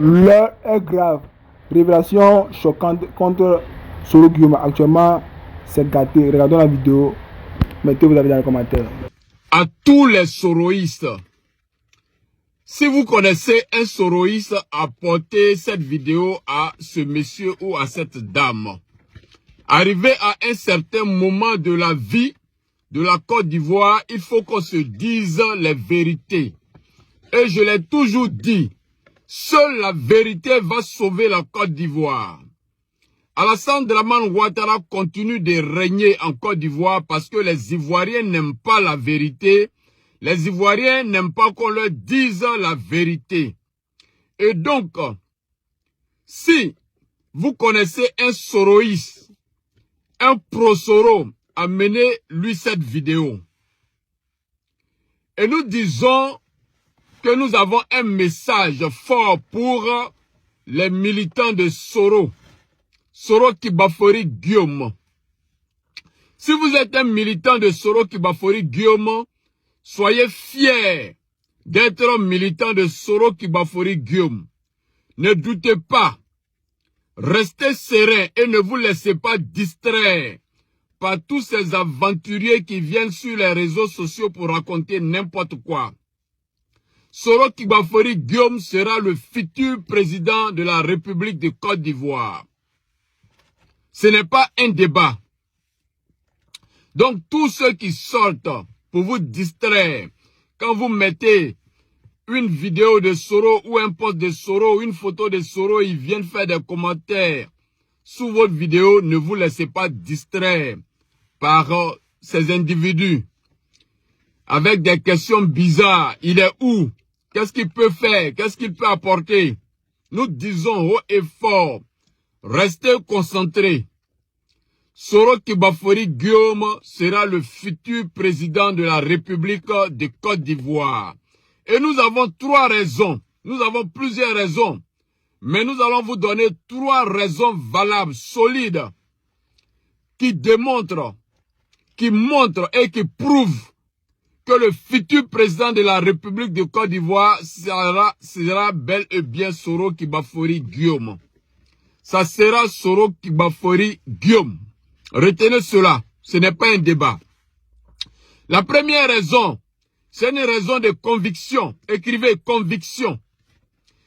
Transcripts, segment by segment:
L'heure est grave. Révélation choquante contre Soro Guillaume. Actuellement, c'est gâté. Regardons la vidéo. Mettez vos avis dans les commentaires. À tous les soroïstes, si vous connaissez un soroïste, apportez cette vidéo à ce monsieur ou à cette dame. Arrivé à un certain moment de la vie de la Côte d'Ivoire, il faut qu'on se dise les vérités. Et je l'ai toujours dit, seule la vérité va sauver la Côte d'Ivoire. Alassane Dramane Ouattara continue de régner en Côte d'Ivoire parce que les Ivoiriens n'aiment pas la vérité. Les Ivoiriens n'aiment pas qu'on leur dise la vérité. Et donc, si vous connaissez un soroïste, un pro-Soro, amenez-lui cette vidéo. Et nous disons que nous avons un message fort pour les militants de Soro. Soro Kibafori Guillaume. Si vous êtes un militant de Soro Kibafori Guillaume, soyez fiers d'être militant de Soro Kibafori Guillaume. Ne doutez pas. Restez serein et ne vous laissez pas distraire par tous ces aventuriers qui viennent sur les réseaux sociaux pour raconter n'importe quoi. Soro Kibafori Guillaume sera le futur président de la République de Côte d'Ivoire. Ce n'est pas un débat. Donc tous ceux qui sortent pour vous distraire, quand vous mettez une vidéo de Soro ou un post de Soro ou une photo de Soro, ils viennent faire des commentaires sous votre vidéo, ne vous laissez pas distraire par ces individus avec des questions bizarres. Il est où? Qu'est-ce qu'il peut faire? Qu'est-ce qu'il peut apporter? Nous disons haut et fort, restez concentrés. Soro Kibafori Guillaume sera le futur président de la République de Côte d'Ivoire. Et nous avons trois raisons. Nous avons plusieurs raisons. Mais nous allons vous donner trois raisons valables, solides, qui démontrent, qui montrent et qui prouvent que le futur président de la République de Côte d'Ivoire sera bel et bien Soro Kibafori Guillaume. Ça sera Soro Kibafori Guillaume. Retenez cela, ce n'est pas un débat. La première raison, c'est une raison de conviction. Écrivez conviction.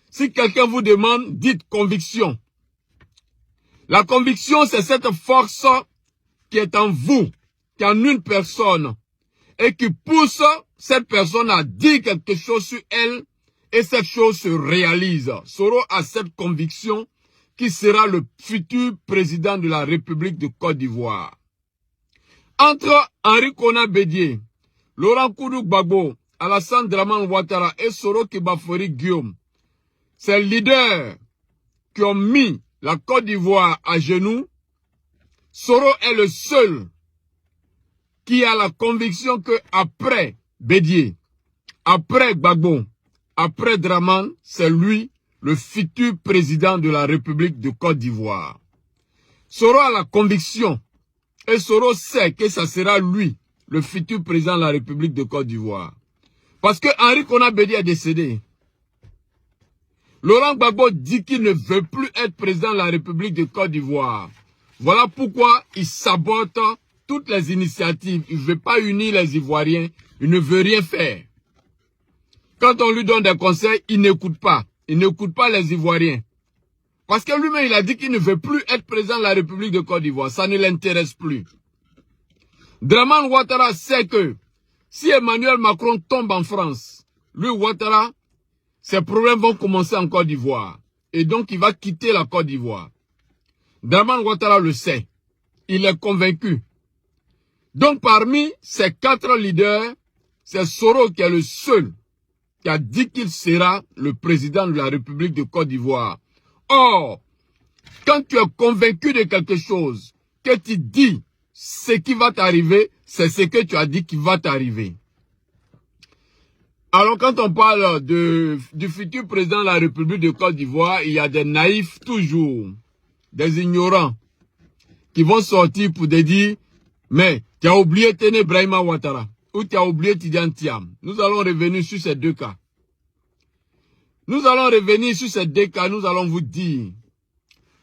Si quelqu'un vous demande, dites conviction. La conviction, c'est cette force qui est en vous, qui est en une personne, et qui pousse cette personne à dire quelque chose sur elle, et cette chose se réalise. Soro a cette conviction qui sera le futur président de la République de Côte d'Ivoire. Entre Henri Konan Bédié, Laurent Koudou Gbagbo, Alassane Dramane Ouattara et Soro Kibafori Guillaume, ces leaders qui ont mis la Côte d'Ivoire à genoux, Soro est le seul qui a la conviction que après Bédié, après Gbagbo, après Dramane, c'est lui le futur président de la République de Côte d'Ivoire. Soro a la conviction et Soro sait que ça sera lui, le futur président de la République de Côte d'Ivoire. Parce que Henri Konan Bédié est décédé. Laurent Gbagbo dit qu'il ne veut plus être président de la République de Côte d'Ivoire. Voilà pourquoi il sabote toutes les initiatives. Il ne veut pas unir les Ivoiriens. Il ne veut rien faire. Quand on lui donne des conseils, il n'écoute pas. Il n'écoute pas les Ivoiriens. Parce que lui-même, il a dit qu'il ne veut plus être président de la République de Côte d'Ivoire. Ça ne l'intéresse plus. Dramane Ouattara sait que si Emmanuel Macron tombe en France, lui, Ouattara, ses problèmes vont commencer en Côte d'Ivoire. Et donc, il va quitter la Côte d'Ivoire. Dramane Ouattara le sait. Il est convaincu. Donc, parmi ces quatre leaders, c'est Soro qui est le seul qui a dit qu'il sera le président de la République de Côte d'Ivoire. Or, quand tu es convaincu de quelque chose, que tu dis ce qui va t'arriver, c'est ce que tu as dit qui va t'arriver. Alors, quand on parle du futur président de la République de Côte d'Ivoire, il y a des naïfs toujours, des ignorants, qui vont sortir pour te dire, mais tu as oublié Téné Brahima Ouattara, ou tu as oublié Tidiane Thiam. Nous allons revenir sur ces deux cas. Nous allons revenir sur ces deux cas, nous allons vous dire.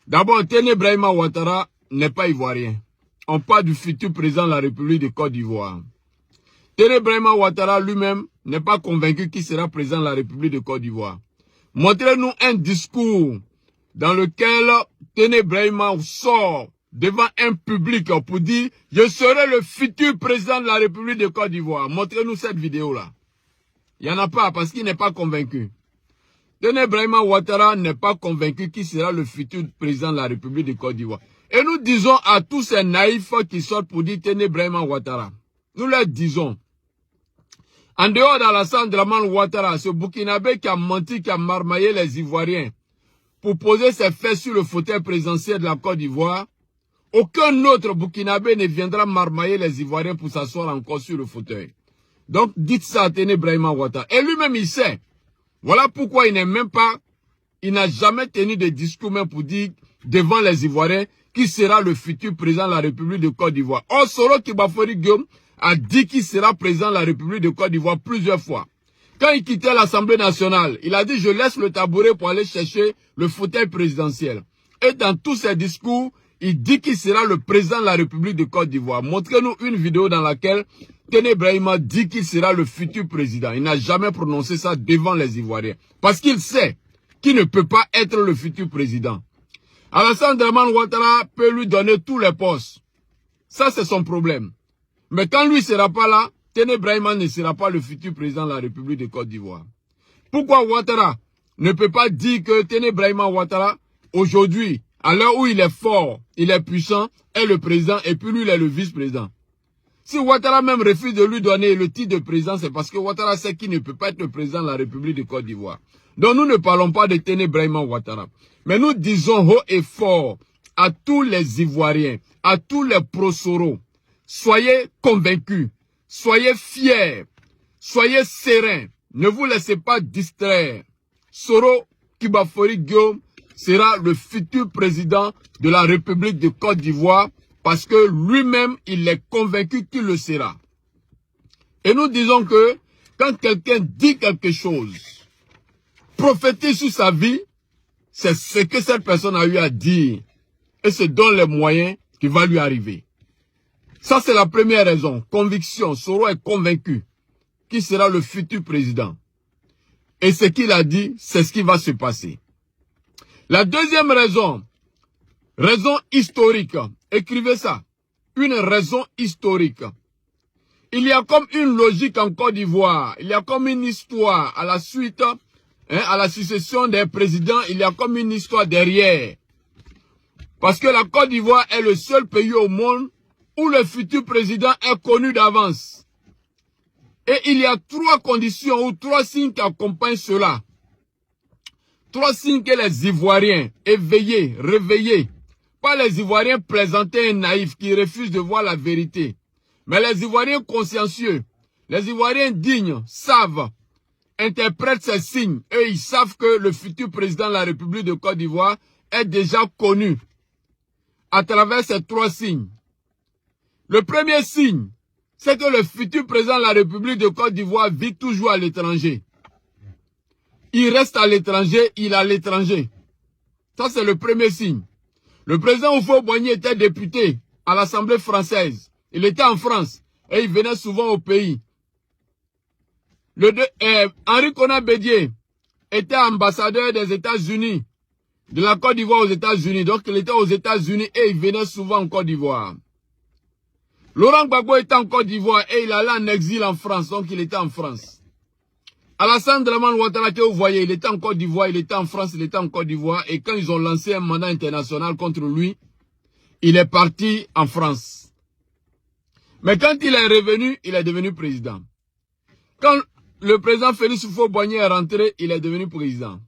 D'abord, Téné Brahima Ouattara n'est pas ivoirien. On parle du futur président de la République de Côte d'Ivoire. Téné Brahima Ouattara lui-même n'est pas convaincu qu'il sera président de la République de Côte d'Ivoire. Montrez-nous un discours dans lequel Téné Brahima sort devant un public pour dire « Je serai le futur président de la République de Côte d'Ivoire ». Montrez-nous cette vidéo-là. Il n'y en a pas parce qu'il n'est pas convaincu. Téné Brahima Ouattara n'est pas convaincu qu'il sera le futur président de la République de Côte d'Ivoire. Et nous disons à tous ces naïfs qui sortent pour dire Téné Brahima Ouattara, nous leur disons, en dehors d'Alassane Dramane Ouattara, ce Burkinabé qui a menti, qui a marmaillé les Ivoiriens pour poser ses fesses sur le fauteuil présidentiel de la Côte d'Ivoire, aucun autre Burkinabé ne viendra marmailler les Ivoiriens pour s'asseoir encore sur le fauteuil. Donc dites ça à Téné Brahima Ouattara. Et lui-même il sait. Voilà pourquoi il n'est même pas, il n'a jamais tenu de discours même pour dire devant les Ivoiriens qui sera le futur président de la République de Côte d'Ivoire. Or, Soro Kibafori Guillaume a dit qu'il sera président de la République de Côte d'Ivoire plusieurs fois. Quand il quittait l'Assemblée nationale, il a dit je laisse le tabouret pour aller chercher le fauteuil présidentiel. Et dans tous ses discours, il dit qu'il sera le président de la République de Côte d'Ivoire. Montrez-nous une vidéo dans laquelle Téné Brahima dit qu'il sera le futur président. Il n'a jamais prononcé ça devant les Ivoiriens. Parce qu'il sait qu'il ne peut pas être le futur président. Alassane Dramane Ouattara peut lui donner tous les postes. Ça, c'est son problème. Mais quand lui ne sera pas là, Téné Brahima ne sera pas le futur président de la République de Côte d'Ivoire. Pourquoi Ouattara ne peut pas dire que Téné Brahima Ouattara, aujourd'hui, à l'heure où il est fort, il est puissant, est le président et puis lui, il est le vice-président. Si Ouattara même refuse de lui donner le titre de président, c'est parce que Ouattara sait qu'il ne peut pas être le président de la République de Côte d'Ivoire. Donc nous ne parlons pas de Téné Brahima Ouattara. Mais nous disons haut et fort à tous les Ivoiriens, à tous les pro-Soro, soyez convaincus, soyez fiers, soyez sereins, ne vous laissez pas distraire. Soro Kibafori Guillaume sera le futur président de la République de Côte d'Ivoire parce que lui-même, il est convaincu qu'il le sera. Et nous disons que quand quelqu'un dit quelque chose, prophétise sur sa vie, c'est ce que cette personne a eu à dire et se donne les moyens qui va lui arriver. Ça, c'est la première raison. Conviction. Soro est convaincu qu'il sera le futur président. Et ce qu'il a dit, c'est ce qui va se passer. La deuxième raison, raison historique. Écrivez ça. Une raison historique. Il y a comme une logique en Côte d'Ivoire. Il y a comme une histoire à la suite, à la succession des présidents. Il y a comme une histoire derrière. Parce que la Côte d'Ivoire est le seul pays au monde où le futur président est connu d'avance. Et il y a trois conditions ou trois signes qui accompagnent cela. Trois signes que les Ivoiriens éveillés, réveillés, pas les Ivoiriens plaisantés et naïfs qui refusent de voir la vérité, mais les Ivoiriens consciencieux, les Ivoiriens dignes, savent, interprètent ces signes. Eux, ils savent que le futur président de la République de Côte d'Ivoire est déjà connu à travers ces trois signes. Le premier signe, c'est que le futur président de la République de Côte d'Ivoire vit toujours à l'étranger. Il reste à l'étranger, il est à l'étranger. Ça, c'est le premier signe. Le président Houphouët-Boigny était député à l'Assemblée française. Il était en France et il venait souvent au pays. Henri Konan Bédié était ambassadeur des États-Unis, de la Côte d'Ivoire aux États-Unis. Donc, il était aux États-Unis et il venait souvent en Côte d'Ivoire. Laurent Gbagbo était en Côte d'Ivoire et il allait en exil en France, donc il était en France. Alassane Dramane Ouattara, que vous voyez, il était en Côte d'Ivoire, il était en France, il était en Côte d'Ivoire. Et quand ils ont lancé un mandat international contre lui, il est parti en France. Mais quand il est revenu, il est devenu président. Quand le président Félix Houphouët-Boigny est rentré, il est devenu président.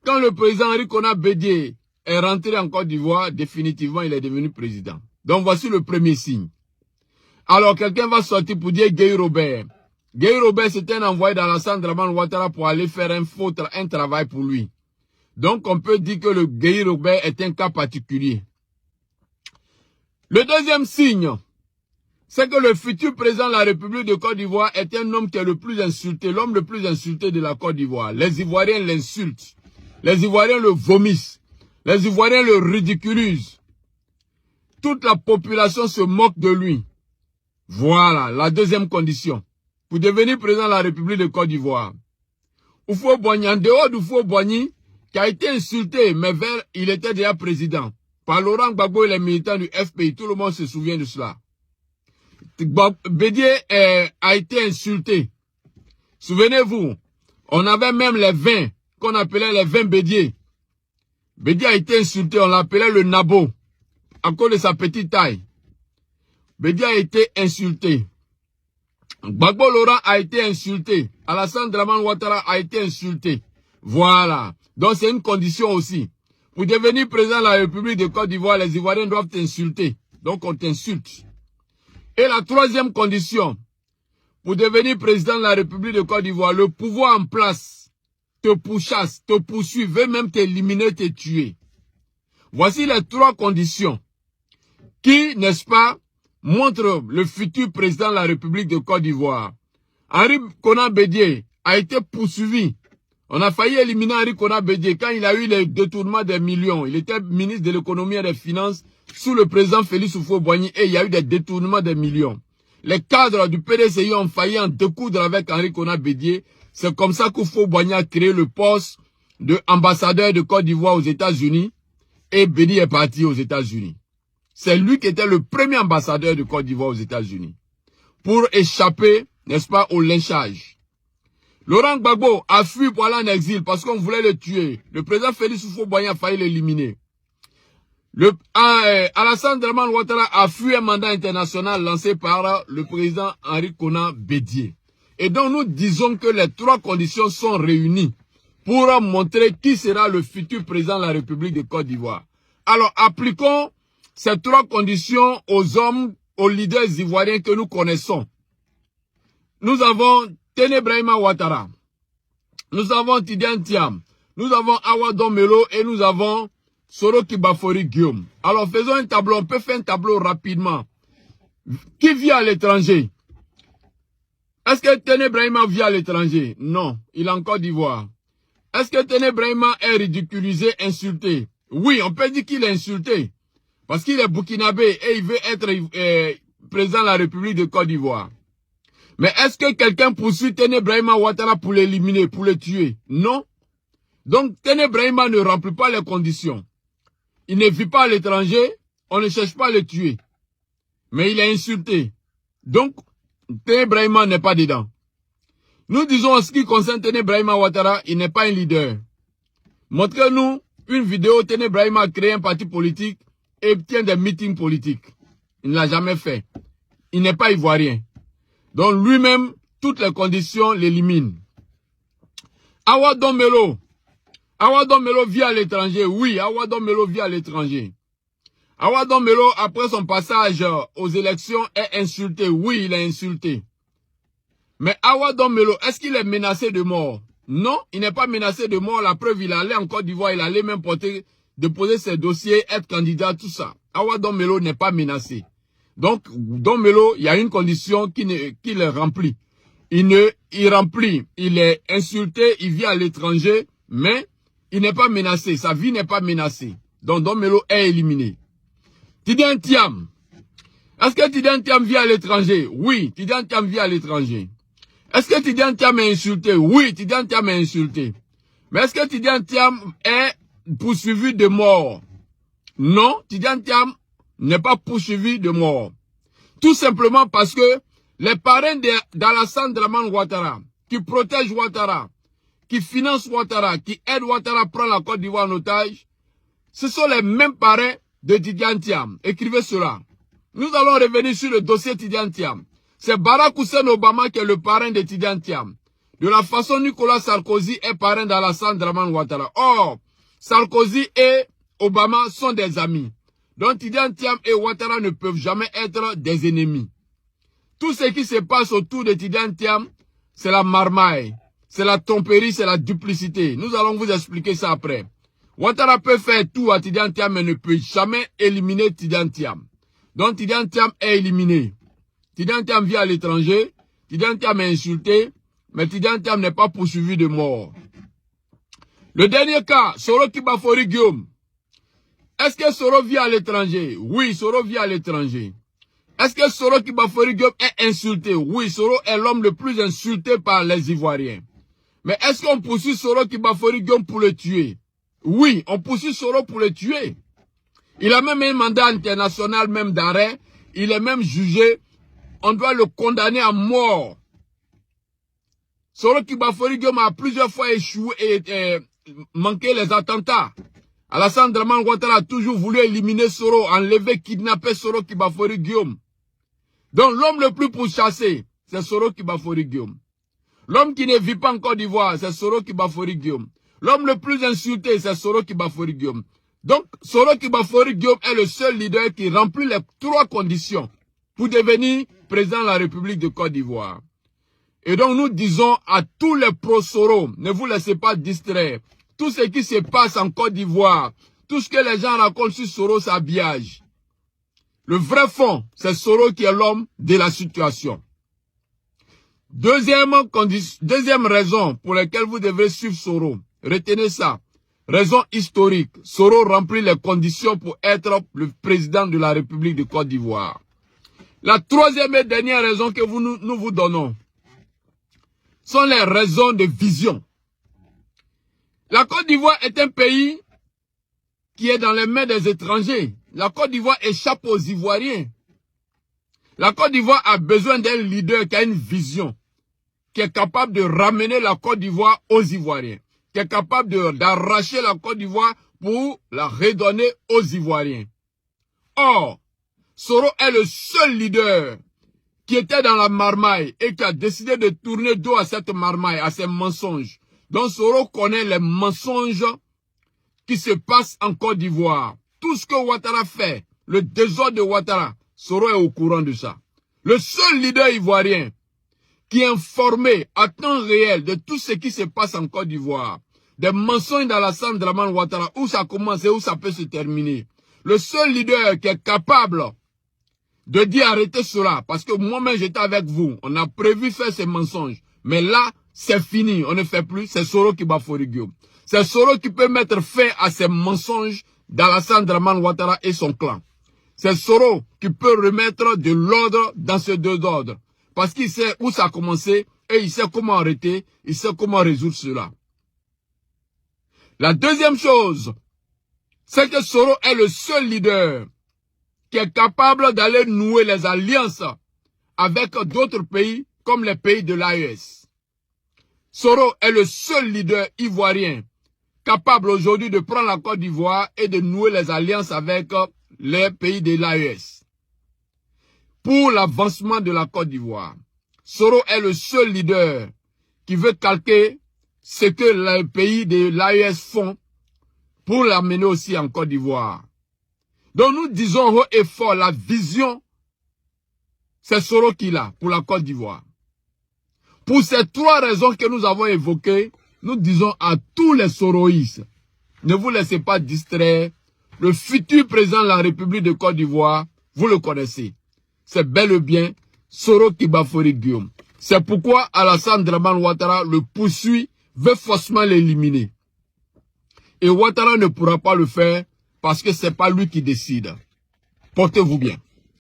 Quand le président Henri Konan Bédié est rentré en Côte d'Ivoire, définitivement, il est devenu président. Donc voici le premier signe. Alors quelqu'un va sortir pour dire Guy Robert. Guy Robert, c'était un envoyé d'Alassane Dramane Ouattara pour aller faire un travail pour lui. Donc, on peut dire que le Guy Robert est un cas particulier. Le deuxième signe, c'est que le futur président de la République de Côte d'Ivoire est un homme qui est le plus insulté, l'homme le plus insulté de la Côte d'Ivoire. Les Ivoiriens l'insultent. Les Ivoiriens le vomissent. Les Ivoiriens le ridiculisent. Toute la population se moque de lui. Voilà la deuxième condition. Pour devenir président de la République de Côte d'Ivoire. Houphouët-Boigny, en dehors d'Houphouët-Boigny, qui a été insulté, mais il était déjà président. Par Laurent Gbagbo et les militants du FPI, tout le monde se souvient de cela. Bédié a été insulté. Souvenez-vous, on avait même les vins, qu'on appelait les vins Bédié. Bédié a été insulté, on l'appelait le nabo, à cause de sa petite taille. Bédié a été insulté. Gbagbo Laurent a été insulté. Alassane Dramane Ouattara a été insulté. Voilà. Donc c'est une condition aussi. Pour devenir président de la République de Côte d'Ivoire, les Ivoiriens doivent t'insulter. Donc on t'insulte. Et la troisième condition, pour devenir président de la République de Côte d'Ivoire, le pouvoir en place te pourchasse, te poursuit, veut même t'éliminer, te tuer. Voici les trois conditions qui, n'est-ce pas, montrent le futur président de la République de Côte d'Ivoire. Henri Konan Bédié a été poursuivi. On a failli éliminer Henri Konan Bédié quand il a eu les détournements des millions. Il était ministre de l'économie et des finances sous le président Félix Houphouët-Boigny et il y a eu des détournements des millions. Les cadres du PDCI ont failli en découdre avec Henri Konan Bédié. C'est comme ça qu'Houphouët-Boigny a créé le poste d'ambassadeur de Côte d'Ivoire aux États-Unis et Bédié est parti aux États-Unis. C'est lui qui était le premier ambassadeur de Côte d'Ivoire aux États-Unis pour échapper, n'est-ce pas, au lynchage. Laurent Gbagbo a fui pour aller en exil parce qu'on voulait le tuer. Le président Félix Houphouët-Boigny a failli l'éliminer. Alassane Dramane Ouattara a fui un mandat international lancé par le président Henri Konan Bédié. Et donc nous disons que les trois conditions sont réunies pour montrer qui sera le futur président de la République de Côte d'Ivoire. Alors appliquons ces trois conditions aux hommes, aux leaders ivoiriens que nous connaissons. Nous avons Téné Brahima Ouattara, nous avons Tidiane Thiam, nous avons Awa Domelo et nous avons Soro Kibafori Guillaume. Alors faisons un tableau, on peut faire un tableau rapidement. Qui vit à l'étranger? Est-ce que Téné Brahima vit à l'étranger? Non, il est en Côte d'Ivoire. Est-ce que Téné Brahima est ridiculisé, insulté? Oui, on peut dire qu'il est insulté. Parce qu'il est burkinabé et il veut être président de la République de Côte d'Ivoire. Mais est-ce que quelqu'un poursuit Téné Brahima Ouattara pour l'éliminer, pour le tuer? Non. Donc Téné Brahima ne remplit pas les conditions. Il ne vit pas à l'étranger, on ne cherche pas à le tuer. Mais il est insulté. Donc, Téné Brahima n'est pas dedans. Nous disons en ce qui concerne Téné Brahima Ouattara, il n'est pas un leader. Montrez-nous une vidéo où Téné Brahima a créé un parti politique et tient des meetings politiques. Il ne l'a jamais fait. Il n'est pas ivoirien. Donc lui-même, toutes les conditions l'éliminent. Awa Domelo. Awa Domelo vit à l'étranger. Oui, Awa Domelo vit à l'étranger. Awa Domelo, après son passage aux élections, est insulté. Oui, il est insulté. Mais Awa Domelo, est-ce qu'il est menacé de mort? Non, il n'est pas menacé de mort. La preuve, il allait en Côte d'Ivoire, il allait même déposer ses dossiers, être candidat, tout ça. Awa Domelo n'est pas menacé. Donc, Domelo, il y a une condition qu'il remplit. Il remplit, il est insulté, il vit à l'étranger, mais il n'est pas menacé. Sa vie n'est pas menacée. Donc, Domelo est éliminé. Tidiane Thiam. Est-ce que Tidiane Thiam vit à l'étranger? Oui, Tidiane Thiam vit à l'étranger. Est-ce que Tidiane Thiam est insulté? Oui, Tidiane Thiam est insulté. Mais est-ce que Tidiane Thiam est poursuivi de mort? Non, Tidiane Thiam n'est pas poursuivi de mort. Tout simplement parce que les parrains d'Alassane Dramane Ouattara, qui protègent Ouattara, qui financent Ouattara, qui aident Ouattara à prendre la Côte d'Ivoire en otage, ce sont les mêmes parrains de Tidiane Thiam. Écrivez cela. Nous allons revenir sur le dossier Tidiane Thiam. C'est Barack Hussein Obama qui est le parrain de Tidiane Thiam. De la façon Nicolas Sarkozy est parrain d'Alassane Dramane Ouattara. Or, Sarkozy et Obama sont des amis. Donc Tidiane Thiam et Ouattara ne peuvent jamais être des ennemis. Tout ce qui se passe autour de Tidiane Thiam, c'est la marmaille, c'est la tromperie, c'est la duplicité. Nous allons vous expliquer ça après. Ouattara peut faire tout à Tidiane Thiam, mais ne peut jamais éliminer Tidiane Thiam. Donc Tidiane Thiam est éliminé. Tidiane Thiam vit à l'étranger. Tidiane Thiam est insulté. Mais Tidiane Thiam n'est pas poursuivi de mort. Le dernier cas, Soro Kibafori Guillaume. Est-ce que Soro vit à l'étranger? Oui, Soro vit à l'étranger. Est-ce que Soro Kibafori Guillaume est insulté? Oui, Soro est l'homme le plus insulté par les Ivoiriens. Mais est-ce qu'on poursuit Soro Kibafori Guillaume pour le tuer? Oui, on poursuit Soro pour le tuer. Il a même un mandat international même d'arrêt. Il est même jugé. On doit le condamner à mort. Soro Kibafori Guillaume a plusieurs fois échoué et manqué les attentats. Alassane Dramane Ouattara a toujours voulu éliminer Soro, enlever, kidnapper Soro Kibafori Guillaume. Donc l'homme le plus pourchassé, c'est Soro Kibafori Guillaume. L'homme qui ne vit pas en Côte d'Ivoire, c'est Soro Kibafori Guillaume. L'homme le plus insulté, c'est Soro Kibafori Guillaume. Donc, Soro Kibafori Guillaume est le seul leader qui remplit les 3 conditions pour devenir président de la République de Côte d'Ivoire. Et donc, nous disons à tous les pro-Soro, ne vous laissez pas distraire. Tout ce qui se passe en Côte d'Ivoire, tout ce que les gens racontent sur Soro, c'est habillage. Le vrai fond, c'est Soro qui est l'homme de la situation. Deuxième raison pour laquelle vous devez suivre Soro, retenez ça. Raison historique, Soro remplit les conditions pour être le président de la République de Côte d'Ivoire. La troisième et dernière raison que nous vous donnons sont les raisons de vision. La Côte d'Ivoire est un pays qui est dans les mains des étrangers. La Côte d'Ivoire échappe aux Ivoiriens. La Côte d'Ivoire a besoin d'un leader qui a une vision, qui est capable de ramener la Côte d'Ivoire aux Ivoiriens, qui est capable d'arracher la Côte d'Ivoire pour la redonner aux Ivoiriens. Or, Soro est le seul leader qui était dans la marmaille et qui a décidé de tourner dos à cette marmaille, à ces mensonges. Donc Soro connaît les mensonges qui se passent en Côte d'Ivoire. Tout ce que Ouattara fait, le désordre de Ouattara, Soro est au courant de ça. Le seul leader ivoirien qui est informé à temps réel de tout ce qui se passe en Côte d'Ivoire, des mensonges d'Alassane Dramane Ouattara, où ça commence et où ça peut se terminer. Le seul leader qui est capable de dire arrêtez cela, parce que moi-même j'étais avec vous, on a prévu faire ces mensonges, mais là, c'est fini, on ne fait plus, c'est Soro Kibafori Guillaume. C'est Soro qui peut mettre fin à ces mensonges d'Alassane Dramane Ouattara et son clan. C'est Soro qui peut remettre de l'ordre dans ce désordre. Parce qu'il sait où ça a commencé et il sait comment arrêter, il sait comment résoudre cela. La deuxième chose, c'est que Soro est le seul leader qui est capable d'aller nouer les alliances avec d'autres pays comme les pays de l'AES. Soro est le seul leader ivoirien capable aujourd'hui de prendre la Côte d'Ivoire et de nouer les alliances avec les pays de l'AES. Pour l'avancement de la Côte d'Ivoire, Soro est le seul leader qui veut calquer ce que les pays de l'AES font pour l'amener aussi en Côte d'Ivoire. Donc nous disons haut et fort, la vision, c'est Soro qui l'a pour la Côte d'Ivoire. Pour ces 3 raisons que nous avons évoquées, nous disons à tous les Soroïstes, ne vous laissez pas distraire. Le futur président de la République de Côte d'Ivoire, vous le connaissez. C'est bel et bien Soro Kibafori Guillaume. C'est pourquoi Alassane Dramane Ouattara le poursuit, veut forcément l'éliminer. Et Ouattara ne pourra pas le faire parce que c'est pas lui qui décide. Portez-vous bien.